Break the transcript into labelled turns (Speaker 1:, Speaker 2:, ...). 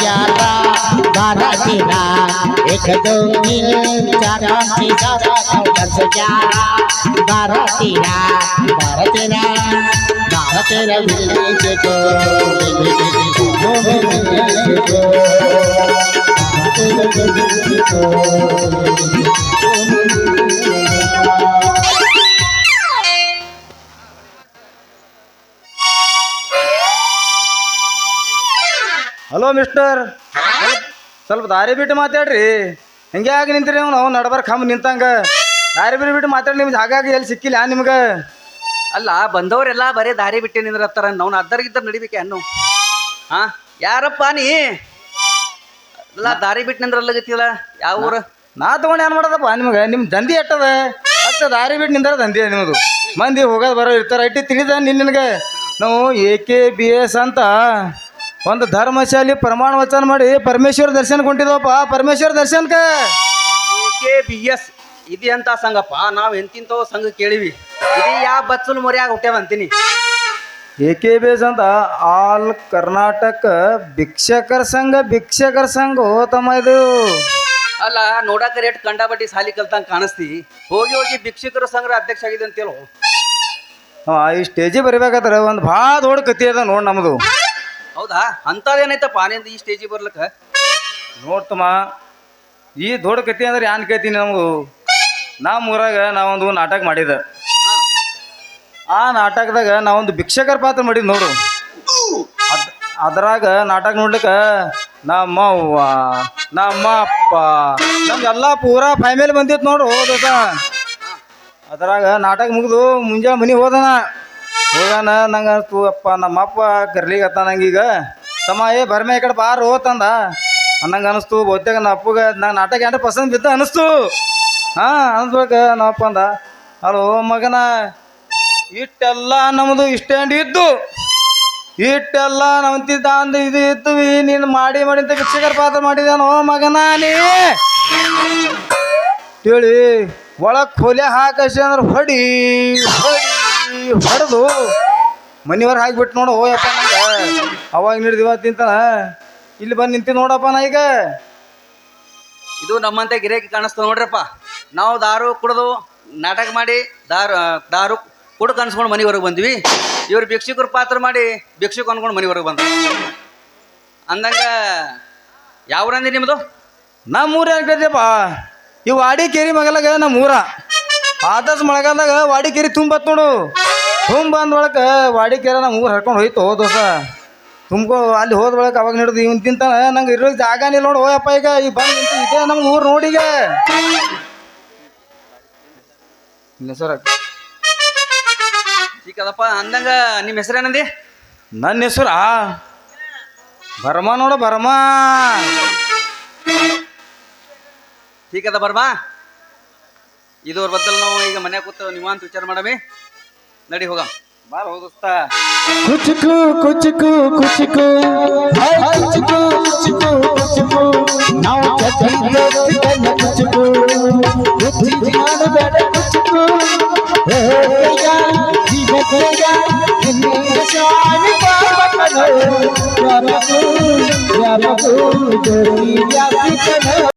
Speaker 1: ग्यारा 12 13 1 2 3 4 5 6 7 8 9 10 11 12 13 12 13 मिलके को
Speaker 2: ಹಲೋ ಮಿಸ್ಟರ್, ಸ್ವಲ್ಪ ದಾರಿ ಬಿಟ್ಟು ಮಾತಾಡ್ರಿ. ಹಿಂಗೆ ಆಗಿ ನಿಂತೀರಿ ನಾವು ನಡಬರ್ ಕಂಬ ನಿಂತಂಗ. ದಾರಿ ಬಿಟ್ಟು ಮಾತಾಡಿ. ನಿಮ್ದು ಹಾಗಾಗಿ ಎಲ್ಲಿ ಸಿಕ್ಕಿಲ್ಲ ನಿಮ್ಗೆ?
Speaker 3: ಅಲ್ಲ ಬಂದವರೆಲ್ಲ ಬರೀ ದಾರಿ ಬಿಟ್ಟು ನಿಂದ್ರತ್ತಾರ. ನಾವು ಅದ್ದರ್ಗಿದ್ದ ನಡಿಬೇಕೆ ಅನ್ನು. ಹಾ ಯಾರಪ್ಪ ನೀ? ಅಲ್ಲ ದಾರಿ ಬಿಟ್ಟು ನಿಂದ್ರಲ್ಲಗತ್ತಿಲ್ಲ. ಯಾವ ಊರು?
Speaker 2: ನಾ ತಗೊಂಡು ಏನು ಮಾಡೋದಪ್ಪ ನಿಮ್ಗೆ? ನಿಮ್ಮ ದಂಧಿ ಎಟ್ಟದ ಅಷ್ಟು ದಾರಿ ಬಿಟ್ಟು ನಿಂದ್ರ ದಂಧಿ ನಿಮ್ಮದು. ಮಂದಿ ಹೋಗೋದು ಬರೋ ಇರ್ತಾರೆ. ಇಟ್ಟು ತಿಳಿದ ನಿನಗೆ ನಾವು AKBS ಅಂತ ಒಂದು ಧರ್ಮಶಾಲಿ ಪ್ರಮಾಣ ವಚನ ಮಾಡಿ ಪರಮೇಶ್ವರ ದರ್ಶನ ಕೊಂಡಿದ್ದವಪ್ಪ. ಪರಮೇಶ್ವರ ದರ್ಶನಕ್ಕೆ
Speaker 3: AKBS ಇದೆ ಅಂತ ಸಂಘಪ್ಪ. ನಾವು ಎಂತಿಂತೋ ಸಂಘ ಕೇಳಿವಿ. ಇದು ಯಾವ ಬಚ್ಚಲು ಮೊರೆಯಾಗ ಹುಟ್ಟ್ಯಾವ ಅಂತೀನಿ.
Speaker 2: AKBS ಅಂತ ಆಲ್ ಕರ್ನಾಟಕ ಭಿಕ್ಷಕರ ಸಂಘ ತಮ್ಮ ಇದು.
Speaker 3: ಅಲ್ಲ ನೋಡಾಕ ರೇಟ್ ಕಂಡಾಬಟ್ಟಿ ಸಾಲಿ ಕಲ್ತಂಗ ಕಾಣಿಸ್ತಿ. ಹೋಗಿ ಹೋಗಿ ಭಿಕ್ಷುಕರ ಸಂಘದ ಅಧ್ಯಕ್ಷ ಆಗಿದೆ ಅಂತೇಳು.
Speaker 2: ಈ ಸ್ಟೇಜಿಗೆ ಬರಿಬೇಕಾದ್ರೆ ಒಂದು ಭಾಳ ದೊಡ್ಡ ಕತಿ ಅದ ನೋಡಿ ನಮ್ಮದು.
Speaker 3: ಹೌದಾ? ಅಂಥದ್ದೇನೈತಪ್ಪ ನಿಂದ ಈ ಸ್ಟೇಜಿಗೆ ಬರ್ಲಿಕ್ಕೆ?
Speaker 2: ನೋಡ್ತಮ್ಮ, ಈ ದೊಡ್ಡ ಕತಿ ಅಂದ್ರೆ ಏನ್ ಕೇಳ್ತೀನಿ ನಮಗೂ. ನಮ್ಮ ಊರಾಗ ನಾವೊಂದು ನಾಟಕ ಮಾಡಿದ. ಆ ನಾಟಕದಾಗ ನಾವೊಂದು ಭಿಕ್ಷಕರ ಪಾತ್ರ ಮಾಡಿದ್ ನೋಡು. ಅದ್ರಾಗ ನಾಟಕ ನೋಡ್ಲಿಕ್ಕೆ ನಮ್ಮವ್ವ, ನಮ್ಮ ಅಪ್ಪ, ನಮ್ಗೆಲ್ಲ ಪೂರಾ ಫ್ಯಾಮಿಲಿ ಬಂದಿತ್ತು ನೋಡು. ಹೋದ ಅದ್ರಾಗ ನಾಟಕ ಮುಗಿದು ಮುಂಜಾನೆ ಮನೆಗೆ ಹೋದನ. ನಂಗೆ ಅನಿಸ್ತು ಅಪ್ಪ ನಮ್ಮಪ್ಪ ಕರ್ಲಿಗತ್ತ ನಂಗೀಗ ತಮ್ಮ ಬರ್ಮೆ ಈ ಕಡೆ ಬಾರು ಹೋತಂದ ಅನ್ನಂಗೆ ಅನಿಸ್ತು. ಬಹುತೇಕ ನಮ್ಮ ಅಪ್ಪಗೆ ನಂಗೆ ನಾಟಕ ಏನಾರ ಪಸಂದ್ ಬಿದ್ದ ಅನಿಸ್ತು. ಅನ್ಸ್ಬೇಕು ನಮ್ಮಪ್ಪ ಅಂದ, ಅಲೋ ಮಗನ, ಇಟ್ಟೆಲ್ಲ ನಮ್ಮದು ಇಷ್ಟೇಂಡ್ ಇದ್ದು, ಇಟ್ಟೆಲ್ಲ ನಮ್ಮಂತಿದ್ದ ಅಂದ ಇದು ಇತ್ತು. ನೀನು ಮಾಡಿ ಅಂತ ಭಿಕ್ಷಕರ ಪಾತ್ರ ಮಾಡಿದಾನೋ ಮಗನ ನೀ ಹೇಳಿ ಒಳಗೆ ಕೊಲೆ ಹಾಕಸಿ ಅಂದ್ರೆ ಹೊಡೆದು ಮನೆಯವ್ರು ಹಾಕಿಬಿಟ್ಟು ನೋಡು. ಹೋಯಪ್ಪ ನಂಗೆ ಅವಾಗ ನೀಡಿದಿವ ತಿಂತಾನ. ಇಲ್ಲಿ ಬಂದು ನಿಂತಿ ನೋಡಪ್ಪ ನಾ ಈಗ.
Speaker 3: ಇದು ನಮ್ಮಂತೆ ಗಿರಾಕಿ ಕಾಣಿಸ್ತಾವ ನೋಡ್ರಪ್ಪ. ನಾವು ದಾರು ಕುಡ್ದು ನಾಟಕ ಮಾಡಿ ದಾರು ಕುಡ್ದು ಅನ್ಸ್ಕೊಂಡು ಮನೆವರೆಗೆ ಬಂದ್ವಿ. ಇವ್ರು ಭಿಕ್ಷುಕರ ಪಾತ್ರ ಮಾಡಿ ಭಿಕ್ಷುಕ ಅನ್ಕೊಂಡು ಮನೆವರೆಗೆ ಬಂದ ಅಂದಂಗ. ಯಾವ್ರಂದಿ ನಿಮ್ಮದು?
Speaker 2: ನಮ್ಮೂರ ಆಗ್ತೈತಿಪ್ಪ. ಈ ವಾಡಿಕೇರಿ ಮಗಲಾಗ ನಮ್ಮೂರ. ಆದರ್ಶ ಮಳೆಗಾಲದಾಗ ವಾಡಿಕೇರಿ ತುಂಬತ್ ನೋಡು. ತುಂಬ ಅಂದ್ರೊಳಗೆ ವಾಡಿಕೇರಿ ನಮ್ಮ ಊರು ಹರ್ಕೊಂಡು ಹೋಯ್ತು ದೋಸ. ತುಂಬ ಅಲ್ಲಿ ಹೋದ ಒಳಗೆ ಅವಾಗ ಹಿಡಿದು ಇವನ್ ತಿಂತಾನ. ನಂಗೆ ಇರೋಕ್ಕೆ ಜಾಗನಿಲ್ಲ ನೋಡು. ಹೋಯಪ್ಪ ಈಗ ಬಂದು ನಿಂತು ಇದೇ ನಮ್ಗೆ ಊರು ನೋಡೀಗ. ಇಲ್ಲ ಸರ್
Speaker 3: ಸಿಕ್ಕದಪ್ಪ. ಅಂದಂಗ ನಿಮ್ಮ ಹೆಸರೇನಂದಿ?
Speaker 2: ನನ್ನ ಹೆಸರು ಬರ್ಮ ನೋಡು, ಬರ್ಮ.
Speaker 3: ಠೀಕದ ಬರ್ಮಾ. ಇದ್ರ ಬದಲು ನಾವು ಈಗ ಮನೆ ಕೂತು ನಿವಾಂತ ವಿಚಾರ ಮಾಡಮಿ. ನಡಿ ಹೋಗ ಬಾರ ಹೋದಸ್ತ.
Speaker 1: ಕುಚುಕು ಕುಚುಕು ಕುಚುಕು ಕುಚುಕು ಕುಚುಕು ಕುಚುಕು ನಾವು ಚಚ್ಚಿನ ಕುಚುಕು ಕುಚಿನ ಬೇಡ ಕುಚುಕು ಹೇಯ ಜೀವಕಯ ನಿನ್ನ ಶಾನಿ ಪಾಪಕನು ಯಾರಕು ಯಾರಕು ಜೋರಿ ಯಾಸಿಕನ.